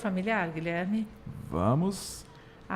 familiar, Guilherme? Vamos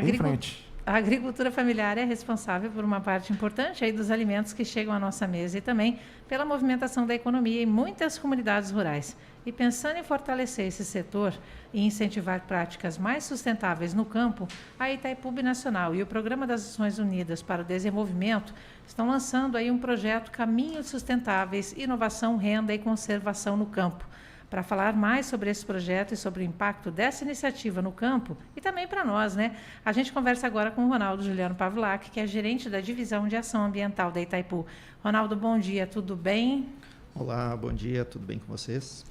em frente. A agricultura familiar é responsável por uma parte importante aí dos alimentos que chegam à nossa mesa e também pela movimentação da economia em muitas comunidades rurais. E pensando em fortalecer esse setor e incentivar práticas mais sustentáveis no campo, a Itaipu Binacional e o Programa das Nações Unidas para o Desenvolvimento estão lançando aí um projeto Caminhos Sustentáveis, Inovação, Renda e Conservação no Campo. Para falar mais sobre esse projeto e sobre o impacto dessa iniciativa no campo e também para nós, né? A gente conversa agora com o Ronaldo Juliano Pavlac, que é gerente da Divisão de Ação Ambiental da Itaipu. Ronaldo, bom dia, tudo bem? Olá, bom dia, tudo bem com vocês?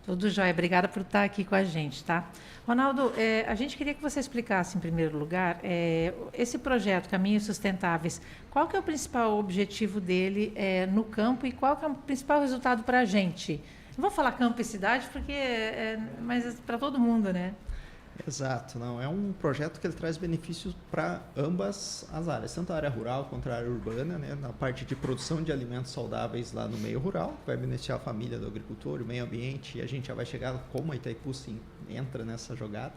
Tudo jóia, obrigada por estar aqui com a gente, tá? Ronaldo, a gente queria que você explicasse, em primeiro lugar, esse projeto Caminhos Sustentáveis, qual que é o principal objetivo dele no campo e qual que é o principal resultado para a gente? Não vou falar campo e cidade, porque mas é para todo mundo, né? Exato, não, é um projeto que ele traz benefícios para ambas as áreas, tanto a área rural quanto a área urbana, né, na parte de produção de alimentos saudáveis lá no meio rural, que vai beneficiar a família do agricultor, o meio ambiente, e a gente já vai chegar como a Itaipu sim, entra nessa jogada.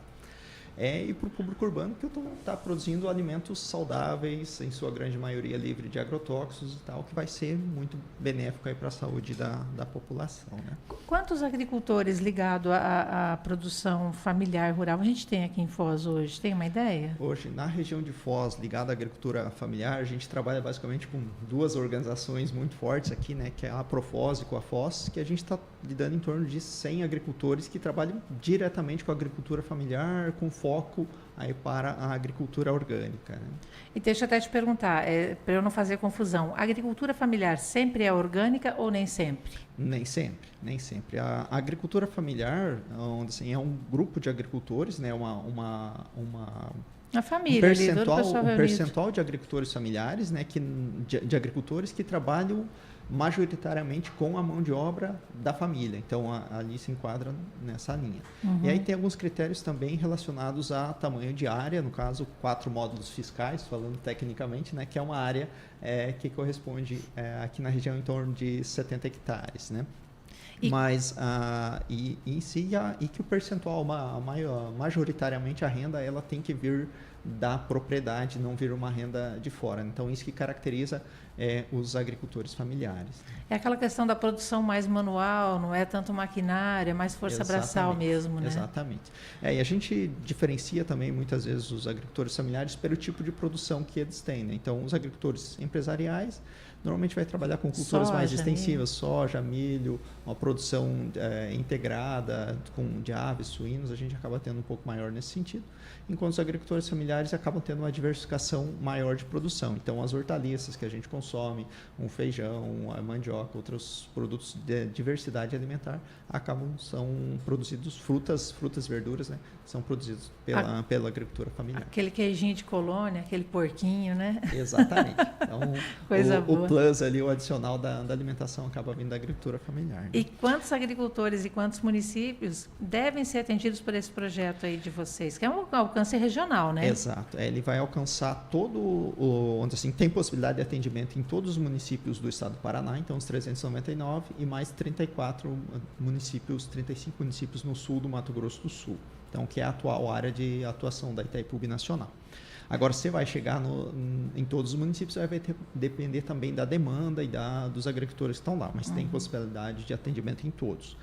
E para o público urbano, que está produzindo alimentos saudáveis, em sua grande maioria livre de agrotóxicos e tal, que vai ser muito benéfico para a saúde da população. Né? Quantos agricultores ligados à produção familiar rural a gente tem aqui em Foz hoje? Tem uma ideia? Hoje, na região de Foz, ligada à agricultura familiar, a gente trabalha basicamente com duas organizações muito fortes aqui, né, que é a Profoz e com a Foz, que a gente está lidando em torno de 100 agricultores que trabalham diretamente com a agricultura familiar, com foco aí para a agricultura orgânica. Né? E deixa eu até te perguntar, para eu não fazer confusão, a agricultura familiar sempre é orgânica ou nem sempre? Nem sempre, nem sempre. A agricultura familiar, onde, assim, é um grupo de agricultores, né, a família, um percentual de agricultores familiares, né, de agricultores que trabalham majoritariamente com a mão de obra da família. Então, ali se enquadra nessa linha. Uhum. E aí tem alguns critérios também relacionados a tamanho de área, no caso, 4 módulos fiscais, falando tecnicamente, né, que é uma área que corresponde aqui na região em torno de 70 hectares, né? Mas que o percentual, majoritariamente a renda, ela tem que vir da propriedade, não vir uma renda de fora. Então, isso que caracteriza os agricultores familiares. É aquela questão da produção mais manual, não é tanto maquinária, é mais força braçal mesmo, né? Exatamente. E a gente diferencia também, muitas vezes, os agricultores familiares pelo tipo de produção que eles têm, né? Então, os agricultores empresariais normalmente vai trabalhar com culturas mais extensivas, soja, milho, uma produção integrada de aves, suínos, a gente acaba tendo um pouco maior nesse sentido, enquanto os agricultores familiares acabam tendo uma diversificação maior de produção. Então, as hortaliças que a gente consome, um feijão, a mandioca, outros produtos de diversidade alimentar, são produzidos, frutas, verduras, né? São produzidos pela agricultura familiar. Aquele queijinho de colônia, aquele porquinho, né? Exatamente. Então, Coisa boa. O plus ali, o adicional da alimentação acaba vindo da agricultura familiar. Né? E quantos agricultores e quantos municípios devem ser atendidos por esse projeto aí de vocês? Que é um alcance regional, né? Exato. Ele vai alcançar onde assim, tem possibilidade de atendimento em todos os municípios do estado do Paraná, então os 399 e mais 35 municípios no sul do Mato Grosso do Sul. Então, que é a atual área de atuação da Itaipu Binacional. Agora, você vai chegar em todos os municípios, vai depender também da demanda e dos agricultores que estão lá, mas tem possibilidade de atendimento em todos.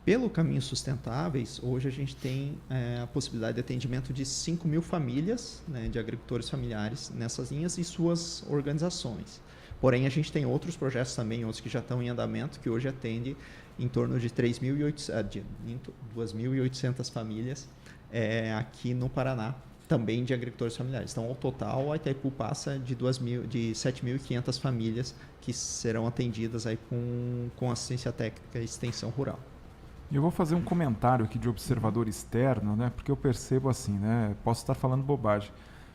Pelo Caminhos Sustentáveis, hoje a gente tem a possibilidade de atendimento de 5.000 famílias, né, de agricultores familiares nessas linhas e suas organizações. Porém, a gente tem outros projetos também, outros que já estão em andamento, que hoje atendem em torno de 2.800 famílias aqui no Paraná, também de agricultores familiares. Então, ao total, a Itaipu passa de 7.500 famílias que serão atendidas aí com assistência técnica e extensão rural. Eu vou fazer um comentário aqui de observador externo, né? Porque eu percebo assim, né? Posso estar falando bobagem,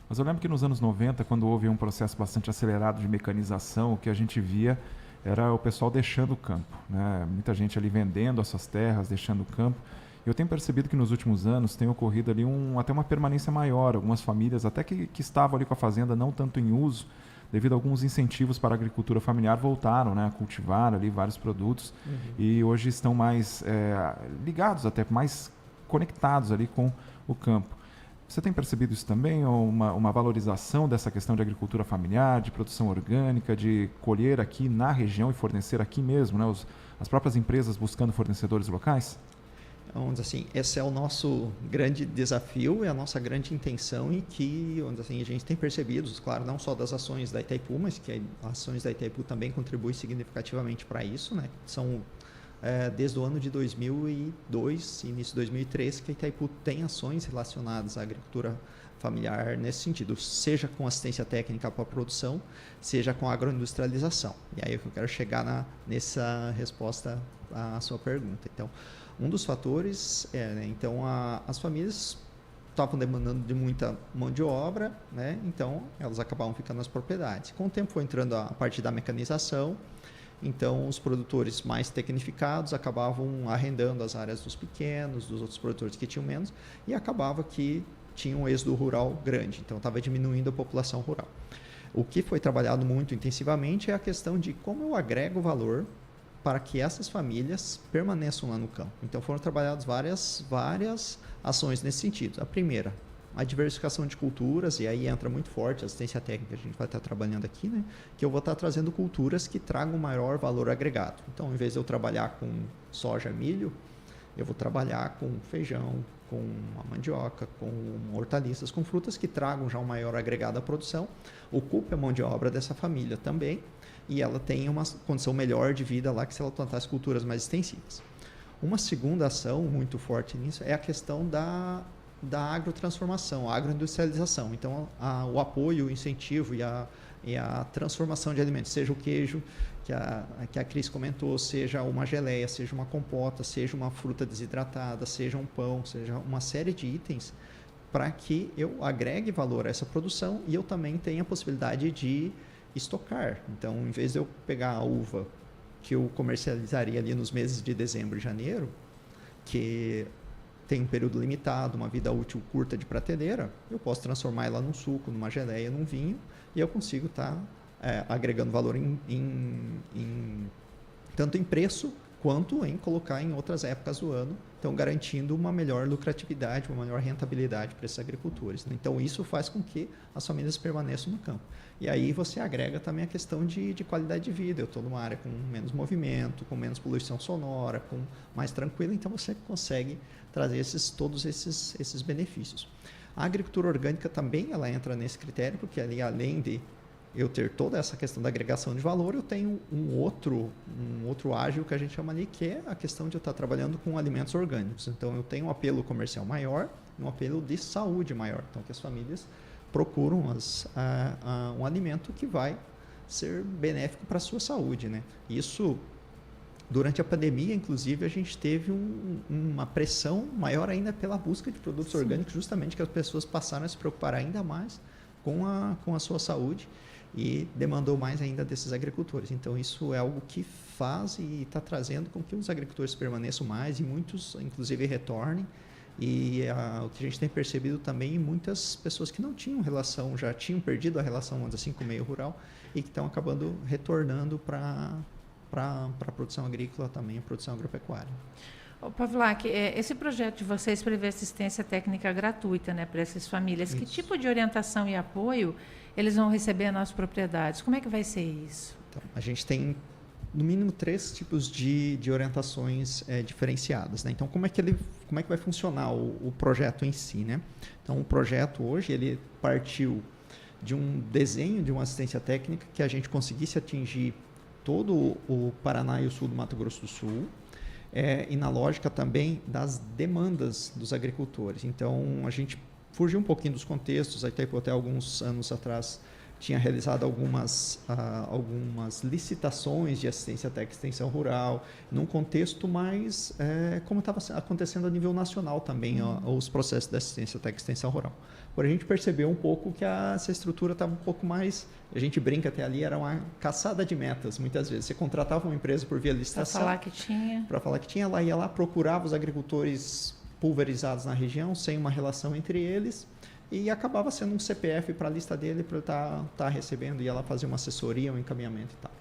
mas eu lembro que nos anos 90, quando houve um processo bastante acelerado de mecanização, o que a gente via era o pessoal deixando o campo, né? Muita gente ali vendendo as suas terras, deixando o campo. Eu tenho percebido que nos últimos anos tem ocorrido ali até uma permanência maior, algumas famílias até que estavam ali com a fazenda não tanto em uso, devido a alguns incentivos para a agricultura familiar, voltaram, né, a cultivar ali vários produtos e hoje estão mais ligados, até mais conectados ali com o campo. Você tem percebido isso também, uma valorização dessa questão de agricultura familiar, de produção orgânica, de colher aqui na região e fornecer aqui mesmo, né? As próprias empresas buscando fornecedores locais? Vamos dizer assim, esse é o nosso grande desafio, é a nossa grande intenção e que, vamos dizer assim, a gente tem percebido, claro, não só das ações da Itaipu, mas que as ações da Itaipu também contribuem significativamente para isso, né? São desde o ano de 2002, início de 2003, que a Itaipu tem ações relacionadas à agricultura familiar nesse sentido, seja com assistência técnica para a produção, seja com agroindustrialização. E aí eu quero chegar nessa resposta à sua pergunta. Então, um dos fatores as famílias estavam demandando de muita mão de obra, né? Então elas acabavam ficando nas propriedades. Com o tempo foi entrando a parte da mecanização, então os produtores mais tecnificados acabavam arrendando as áreas dos pequenos, dos outros produtores que tinham menos, e acabava que tinha um êxodo rural grande, então estava diminuindo a população rural. O que foi trabalhado muito intensivamente é a questão de como eu agrego valor para que essas famílias permaneçam lá no campo. Então foram trabalhadas várias ações nesse sentido. A primeira, a diversificação de culturas, e aí entra muito forte a assistência técnica que a gente vai estar trabalhando aqui, né? Que eu vou estar trazendo culturas que tragam maior valor agregado. Então, em vez de eu trabalhar com soja, milho, eu vou trabalhar com feijão, com a mandioca, com hortaliças, com frutas que tragam já um maior agregado à produção, ocupe a mão de obra dessa família também, e ela tem uma condição melhor de vida lá que se ela plantasse culturas mais extensivas. Uma segunda ação muito forte nisso é a questão da agrotransformação, a agroindustrialização. Então, o apoio, o incentivo e a transformação de alimentos, seja o queijo que a Cris comentou, seja uma geleia, seja uma compota, seja uma fruta desidratada, seja um pão, seja uma série de itens para que eu agregue valor a essa produção e eu também tenha a possibilidade de estocar. Então, em vez de eu pegar a uva que eu comercializaria ali nos meses de dezembro e janeiro, que tem um período limitado, uma vida útil curta de prateleira, eu posso transformar ela num suco, numa geleia, num vinho, e eu consigo estar agregando valor tanto em preço quanto em colocar em outras épocas do ano, então garantindo uma melhor lucratividade, uma maior rentabilidade para esses agricultores. Então isso faz com que as famílias permaneçam no campo. E aí você agrega também a questão de qualidade de vida. Eu estou numa área com menos movimento, com menos poluição sonora, com mais tranquilo, então você consegue trazer todos esses benefícios. A agricultura orgânica também ela entra nesse critério, porque ali, além de eu ter toda essa questão da agregação de valor, eu tenho um outro ágil que a gente chama ali, que é a questão de eu estar trabalhando com alimentos orgânicos. Então, eu tenho um apelo comercial maior e um apelo de saúde maior. Então, que as famílias procuram um alimento que vai ser benéfico para a sua saúde, né? Isso, durante a pandemia, inclusive, a gente teve uma pressão maior ainda pela busca de produtos orgânicos, justamente que as pessoas passaram a se preocupar ainda mais com a sua saúde e demandou mais ainda desses agricultores. Então, isso é algo que faz e está trazendo com que os agricultores permaneçam mais e muitos, inclusive, retornem. E o que a gente tem percebido também, muitas pessoas que não tinham relação, já tinham perdido a relação, assim, com o meio rural e que estão acabando retornando para a produção agrícola também, a produção agropecuária. Pavlak, esse projeto de vocês prevê assistência técnica gratuita, né, para essas famílias. Isso. Que tipo de orientação e apoio eles vão receber nas propriedades? Como é que vai ser isso? Então, a gente tem, no mínimo, 3 tipos de orientações diferenciadas, né? Então, como é que vai funcionar o projeto em si, né? Então, o projeto hoje, ele partiu de um desenho de uma assistência técnica que a gente conseguisse atingir todo o Paraná e o sul do Mato Grosso do Sul, e na lógica também das demandas dos agricultores. Então, a gente fugiu um pouquinho dos contextos. A Itaipu, até alguns anos atrás, tinha realizado algumas licitações de assistência técnica e extensão rural, num contexto mais como estava acontecendo a nível nacional também, os processos de assistência técnica e extensão rural. Porém, a gente percebeu um pouco que essa estrutura estava um pouco mais, a gente brinca até ali, era uma caçada de metas, muitas vezes. Você contratava uma empresa por via licitação. Para falar que tinha, ela ia lá, procurava os agricultores pulverizados na região, sem uma relação entre eles, e acabava sendo um CPF para a lista dele, para ele estar recebendo, e ela fazia uma assessoria, um encaminhamento e tal.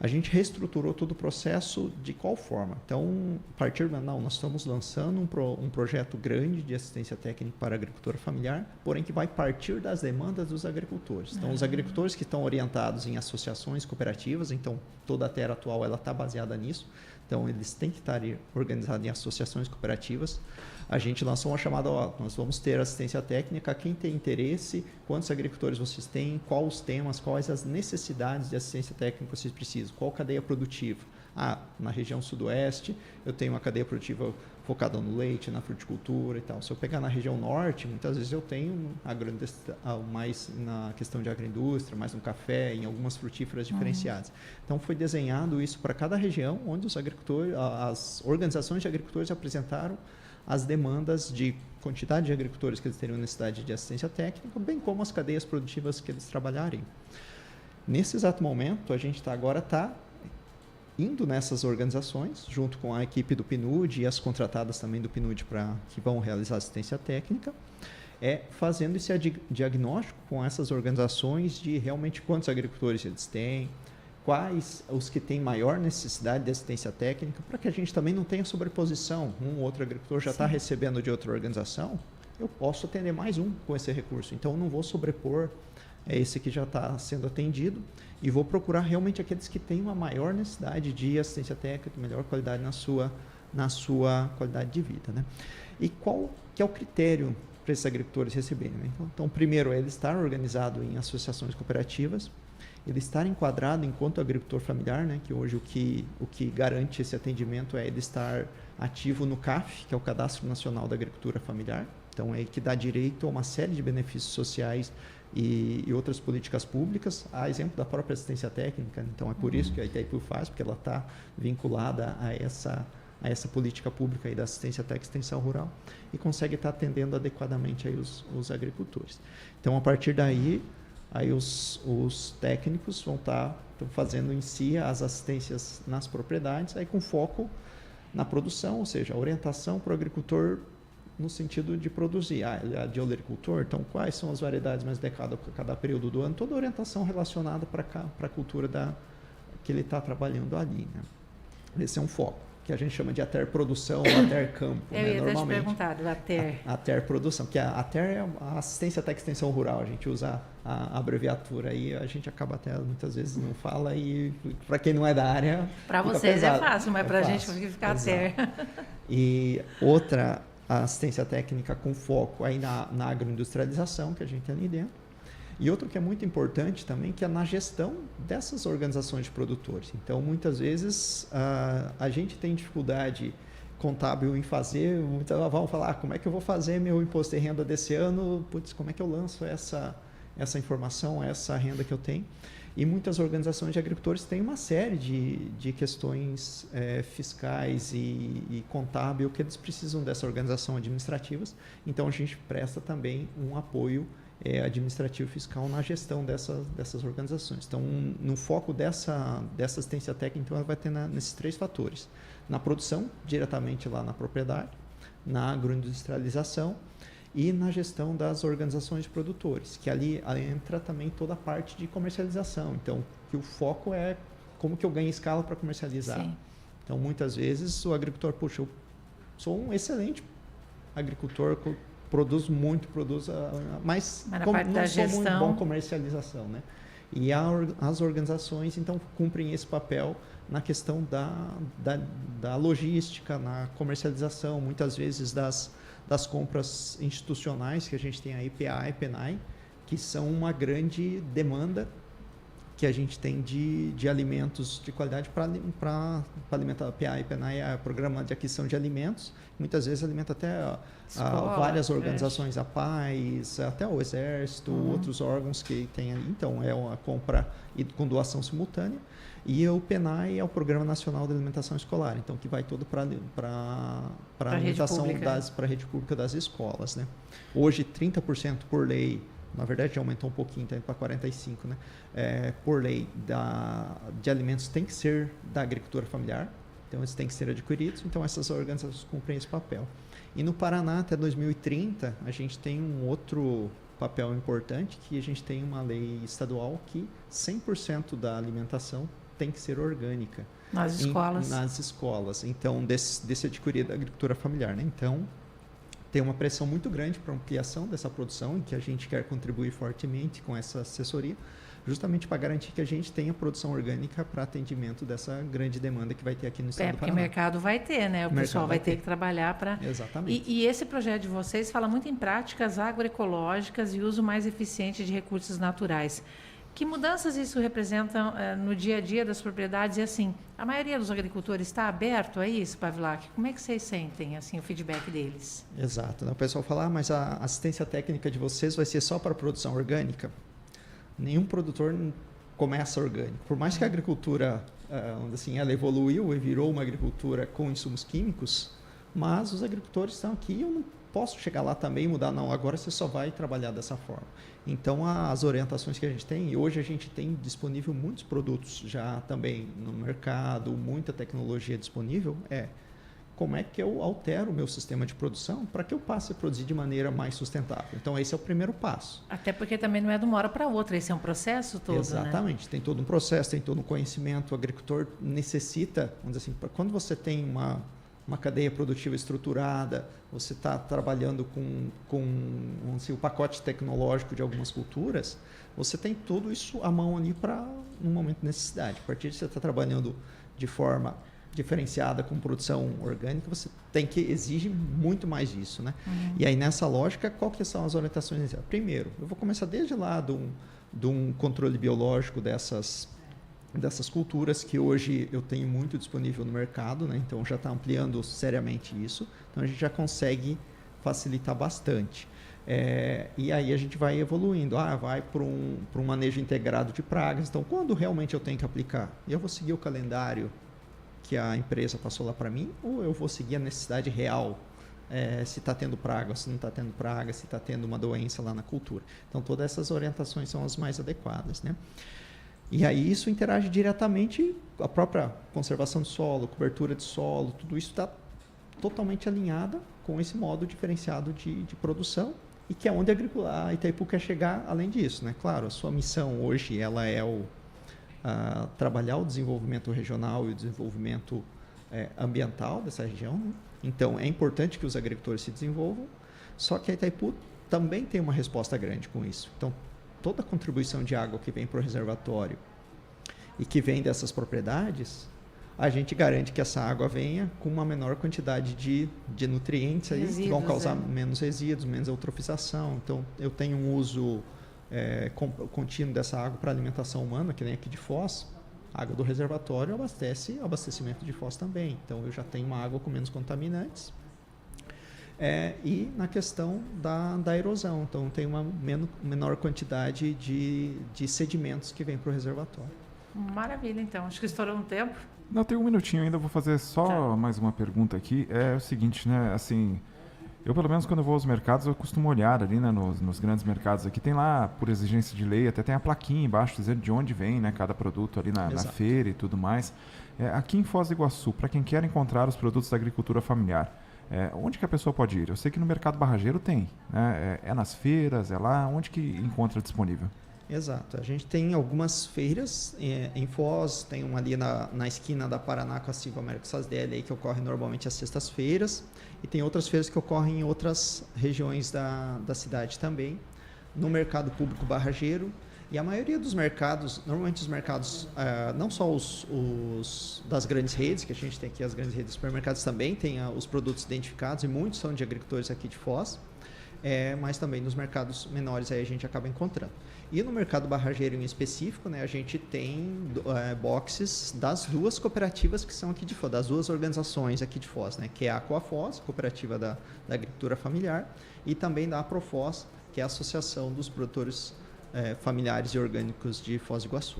A gente reestruturou todo o processo de qual forma? Então, a partir de nós estamos lançando um projeto grande de assistência técnica para a agricultura familiar, porém que vai partir das demandas dos agricultores. Então, os agricultores que estão orientados em associações cooperativas, então toda a Terra atual ela está baseada nisso, então eles têm que estar organizados em associações cooperativas. A gente lançou uma chamada, nós vamos ter assistência técnica, quem tem interesse, quantos agricultores vocês têm, quais os temas, quais as necessidades de assistência técnica vocês precisam, qual cadeia produtiva. Na região sudoeste eu tenho uma cadeia produtiva focada no leite, na fruticultura e tal. Se eu pegar na região norte, muitas vezes eu tenho mais na questão de agroindústria, mais no café, em algumas frutíferas diferenciadas. Então foi desenhado isso para cada região, onde os agricultores, as organizações de agricultores apresentaram as demandas de quantidade de agricultores que eles teriam necessidade de assistência técnica, bem como as cadeias produtivas que eles trabalharem. Nesse exato momento, a gente agora está indo nessas organizações, junto com a equipe do PNUD e as contratadas também do PNUD que vão realizar assistência técnica, fazendo esse diagnóstico com essas organizações de realmente quantos agricultores eles têm, quais os que têm maior necessidade de assistência técnica, para que a gente também não tenha sobreposição. Um ou outro agricultor já está recebendo de outra organização, eu posso atender mais um com esse recurso. Então, eu não vou sobrepor esse que já está sendo atendido e vou procurar realmente aqueles que têm uma maior necessidade de assistência técnica, melhor qualidade na sua qualidade de vida, né? E qual que é o critério para esses agricultores receberem, né? Então, primeiro, ele estar organizado em associações cooperativas, ele estar enquadrado enquanto agricultor familiar, né, que hoje o que garante esse atendimento é ele estar ativo no CAF, que é o Cadastro Nacional da Agricultura Familiar. Então, é que dá direito a uma série de benefícios sociais e outras políticas públicas, a exemplo da própria assistência técnica. Então, é por isso que a Itaipu faz, porque ela está vinculada a essa política pública aí da assistência técnica e extensão rural e consegue estar atendendo adequadamente aí os agricultores. Então, a partir daí, aí os técnicos vão estar fazendo em si as assistências nas propriedades, aí com foco na produção, ou seja, a orientação para o agricultor no sentido de produzir. Ele é de olericultor, então quais são as variedades mais adequadas para cada período do ano, toda a orientação relacionada para a cultura que ele está trabalhando ali, né? Esse é um foco, que a gente chama de ATER produção ou ATER campo. Eu ia te perguntar do ATER. ATER produção, porque a ATER é a assistência técnica extensão rural, a gente usa a abreviatura aí, a gente acaba até muitas vezes não fala e para quem não é da área... Para vocês pesado. É fácil, mas para a gente fica ATER. E outra assistência técnica com foco aí na agroindustrialização que a gente tem ali dentro. E outro que é muito importante também, que é na gestão dessas organizações de produtores. Então, muitas vezes, a gente tem dificuldade contábil em fazer, vamos falar, como é que eu vou fazer meu imposto de renda desse ano? Putz, como é que eu lanço essa informação, essa renda que eu tenho? E muitas organizações de agricultores têm uma série de questões fiscais e contábil que eles precisam dessa organização administrativas. Então, a gente presta também um apoio administrativo fiscal na gestão dessas organizações. Então, no foco dessa assistência técnica, então, ela vai ter nesses 3 fatores. Na produção, diretamente lá na propriedade, na agroindustrialização e na gestão das organizações de produtores, que ali entra também toda a parte de comercialização. Então, que o foco é como que eu ganho escala para comercializar. Sim. Então, muitas vezes, o agricultor, puxa, eu sou um excelente agricultor, produz muito, mas não sou muito bom comercialização, né? E as organizações, então, cumprem esse papel na questão da logística, na comercialização, muitas vezes das compras institucionais, que a gente tem aí, PA e PENAI, que são uma grande demanda que a gente tem de alimentos de qualidade para alimentar. PA e PENAI é o Programa de Aquisição de Alimentos, muitas vezes alimenta até várias organizações, a PAIS, até o Exército, outros órgãos que tem ali. Então, é uma compra com doação simultânea. E o PENAI é o Programa Nacional de Alimentação Escolar, então que vai todo para a alimentação para a rede pública das escolas, né? Hoje, 30% por lei, na verdade já aumentou um pouquinho, está indo para 45%, né? Por lei de alimentos tem que ser da agricultura familiar, então eles têm que ser adquiridos, então essas organizações cumprem esse papel. E no Paraná, até 2030, a gente tem um outro papel importante, que a gente tem uma lei estadual que 100% da alimentação tem que ser orgânica. Nas escolas. Nas escolas. Então, desse adquirir da agricultura familiar, né? Então, tem uma pressão muito grande para a ampliação dessa produção, em que a gente quer contribuir fortemente com essa assessoria, justamente para garantir que a gente tenha produção orgânica para atendimento dessa grande demanda que vai ter aqui no estado do Paraná. Porque o mercado vai ter, né? O pessoal vai ter que trabalhar para... Exatamente. E esse projeto de vocês fala muito em práticas agroecológicas e uso mais eficiente de recursos naturais. Que mudanças isso representa no dia a dia das propriedades? E assim, a maioria dos agricultores está aberto a isso, Pavilac? Como é que vocês sentem assim, o feedback deles? Exato. O pessoal fala, mas a assistência técnica de vocês vai ser só para produção orgânica? Nenhum produtor começa orgânico. Por mais que a agricultura, assim, ela evoluiu e virou uma agricultura com insumos químicos, mas os agricultores estão aqui, eu não posso chegar lá também e mudar, não, agora você só vai trabalhar dessa forma. Então, as orientações que a gente tem, e hoje a gente tem disponível muitos produtos já também no mercado, muita tecnologia disponível, como é que eu altero o meu sistema de produção para que eu passe a produzir de maneira mais sustentável. Então, esse é o primeiro passo. Até porque também não é de uma hora para outra, esse é um processo todo, Exatamente, né? Tem todo um processo, tem todo um conhecimento. O agricultor necessita, vamos dizer assim, quando você tem uma cadeia produtiva estruturada, você está trabalhando com assim, o pacote tecnológico de algumas culturas, você tem tudo isso à mão ali para um momento de necessidade. A partir de você estar trabalhando de forma diferenciada com produção orgânica, você exige muito mais disso, né? E aí, nessa lógica, qual que são as orientações iniciais? Primeiro, eu vou começar desde lá de um controle biológico dessas culturas que hoje eu tenho muito disponível no mercado, né? Então já está ampliando seriamente isso. Então a gente já consegue facilitar bastante. E aí a gente vai evoluindo. Vai para um manejo integrado de pragas. Então, quando realmente eu tenho que aplicar? Eu vou seguir o calendário que a empresa passou lá para mim, ou eu vou seguir a necessidade real? Se está tendo praga, se não está tendo praga, se está tendo uma doença lá na cultura. Então, todas essas orientações são as mais adequadas, né? E aí isso interage diretamente a própria conservação do solo, cobertura de solo, tudo isso está totalmente alinhada com esse modo diferenciado de produção e que é onde a Itaipu quer chegar além disso, né? Claro, a sua missão hoje ela é trabalhar o desenvolvimento regional e o desenvolvimento ambiental dessa região, né? Então é importante que os agricultores se desenvolvam, só que a Itaipu também tem uma resposta grande com isso. Então, toda a contribuição de água que vem para o reservatório e que vem dessas propriedades, a gente garante que essa água venha com uma menor quantidade de nutrientes aí, que vão causar menos resíduos, menos eutrofização. Então, eu tenho um uso contínuo dessa água para alimentação humana, que nem aqui de Foz. A água do reservatório abastece abastecimento de Foz também. Então, eu já tenho uma água com menos contaminantes. E na questão da erosão. Então, tem uma menor quantidade de sedimentos que vem para o reservatório. Maravilha, então. Acho que estourou um tempo. Não, tem um minutinho ainda. Vou fazer só mais uma pergunta aqui. É o seguinte, né? Assim, eu, pelo menos, quando eu vou aos mercados, eu costumo olhar ali, né, nos grandes mercados aqui. Tem lá, por exigência de lei, até tem a plaquinha embaixo dizendo de onde vem, né, cada produto ali na feira e tudo mais. Aqui em Foz do Iguaçu, para quem quer encontrar os produtos da agricultura familiar, onde que a pessoa pode ir? Eu sei que no Mercado Barrageiro tem, né? Nas feiras, lá, onde que encontra disponível? Exato, a gente tem algumas feiras em Foz, tem uma ali na esquina da Paraná com a Silva Américo Sasdelli, aí, que ocorre normalmente às sextas-feiras, e tem outras feiras que ocorrem em outras regiões da cidade também, no Mercado Público Barrageiro. E a maioria dos mercados, normalmente os mercados, não só os das grandes redes, que a gente tem aqui, as grandes redes de supermercados também tem os produtos identificados, e muitos são de agricultores aqui de Foz, mas também nos mercados menores aí a gente acaba encontrando. E no mercado barrageiro em específico, né, a gente tem boxes das duas cooperativas que são aqui de Foz, das duas organizações aqui de Foz, né, que é a Aquafoz, cooperativa da agricultura familiar, e também da Aprofoz, que é a Associação dos Produtores Familiares e Orgânicos de Foz do Iguaçu.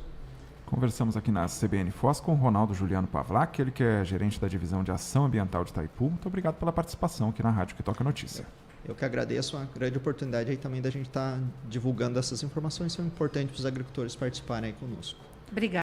Conversamos aqui na CBN Foz com o Ronaldo Juliano Pavilac, ele que é gerente da Divisão de Ação Ambiental de Itaipu. Muito obrigado pela participação aqui na Rádio Que Toca Notícia. Eu que agradeço, uma grande oportunidade aí também da gente estar divulgando essas informações, são importantes para os agricultores participarem aí conosco. Obrigada.